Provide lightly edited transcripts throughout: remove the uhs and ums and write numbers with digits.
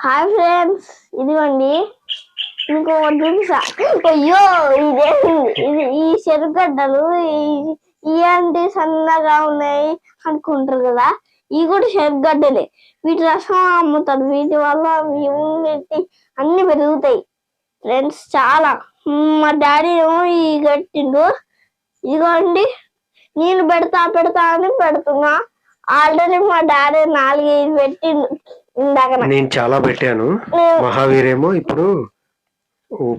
Hi friends, ఇదిగోండి ఇంకొకటి చూపిస్తా. అయ్యో ఇది ఈ చెరుగడ్డలు ఇలాంటి సన్నగా ఉన్నాయి అనుకుంటారు కదా, ఇవి కూడా చెరుగడ్డలే. వీటి రసం అమ్ముతారు. వీటి వల్ల అన్ని పెరుగుతాయి ఫ్రెండ్స్. చాలా మా డాడీ ఏమో ఈ కట్టిండు. ఇదిగోండి నేను పెడతా అని పెడుతున్నా. ఆల్రెడీ మా డాడీ 4-5 పెట్టిండు. నేను చాలా పెట్టాను. మహావీరేమో ఇప్పుడు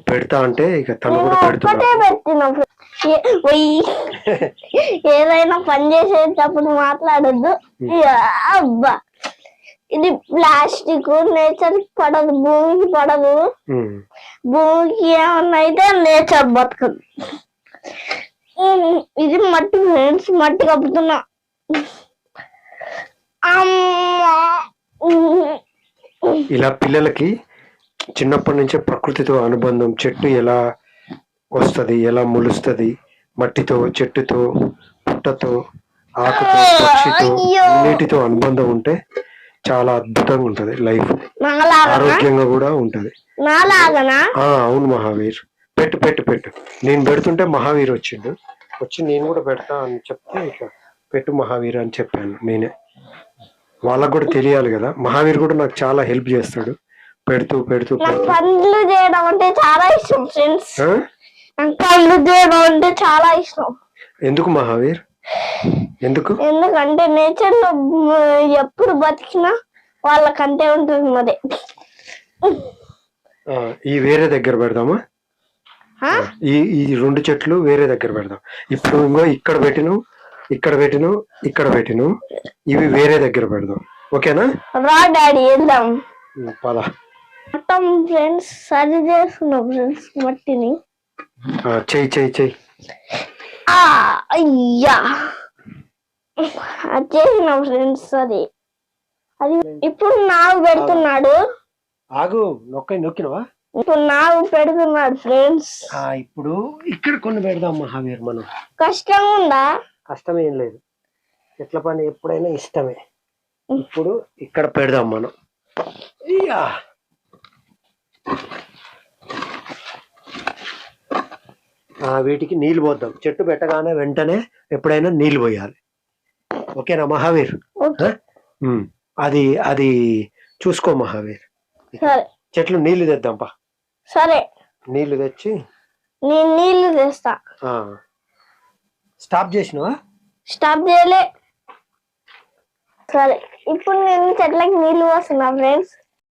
పెడతా అంటే ఇక తను కూడా పెట్టినా. ఏదైనా పని చేసేటప్పుడు మాట్లాడద్దు. అబ్బా, ఇది ప్లాస్టిక్ నేచర్ పడదు, భూమికి పడదు. భూమికి ఏమన్నా అయితే నేచర్ బతకదు. ఇది మట్టి ఫ్రెండ్స్, మట్టి కప్పుతున్నా. ఇలా పిల్లలకి చిన్నప్పటి నుంచే ప్రకృతితో అనుబంధం, చెట్టు ఎలా వస్తుంది, ఎలా మొలుస్తుంది, మట్టితో, చెట్టుతో, పుట్టతో, ఆకుతో, పక్షితో, నీటితో అనుబంధం ఉంటే చాలా అద్భుతంగా ఉంటది లైఫ్. ఆరోగ్యంగా కూడా ఉంటది. అవును మహావీర్, పెట్టు పెట్టు పెట్టు. నేను పెడుతుంటే మహావీర్ వచ్చి నేను కూడా పెడతా అని చెప్తే ఇక పెట్టు మహావీర్ అని చెప్పాను. నేనే వాళ్ళకు కూడా తెలియాలి కదా. మహావీర్ కూడా నాకు చాలా హెల్ప్ చేస్తాడు పెడుతూ పనులు చేయడం అంటే చాలా ఇష్టం ఫ్రెండ్స్. పనులు చేయడం అంటే చాలా ఇష్టం. ఎందుకు మహావీర్? ఎందుకంటే నేచర్ లో ఎప్పుడు బతికినా వాళ్ళకంటే ఉంటుంది. మరి ఈ వేరే దగ్గర పెడదామా? ఈ 2 చెట్లు వేరే దగ్గర పెడదాం. ఇప్పుడు ఇంకో ఇక్కడ పెట్టిను ఇవి వేరే దగ్గర పెడదాం. ఓకేనా? రా డాడీ, వెళ్దాం. పద. మొత్తం ఫ్రెండ్స్ సరి చేస్తున్నాం ఫ్రెండ్స్ మట్టిని. చెయ్యి. అయ్యా, చేసినాం ఫ్రెండ్స్. అది ఇప్పుడు నాగు పెడుతున్నాడు. ఆగు, నొక్కినవా? ఇప్పుడు నాగు పెడుతున్నాడు ఫ్రెండ్స్. ఇప్పుడు ఇక్కడ కొన్ని పెడదాం మహావీర్. మనం కష్టంగా ఉందా? కష్టమేం లేదు, చెట్ల పని ఎప్పుడైనా ఇష్టమే. ఇప్పుడు ఇక్కడ పెడదాం మనం. వీటికి నీళ్లు పోద్దాం. చెట్టు పెట్టగానే వెంటనే ఎప్పుడైనా నీళ్లు పోయాలి. ఓకేనా మహావీర్? అది చూసుకో మహావీర్. చెట్లు నీళ్లు తెద్దాంపా. సరే, నీళ్లు తెచ్చి నేను నీళ్లు తెస్తా. స్టాప్ చేసినవా? స్టాప్ చేయలే. సరే, ఇప్పుడు నేను చెట్లకి నీళ్లు పోస్తున్నా ఫ్రెండ్స్.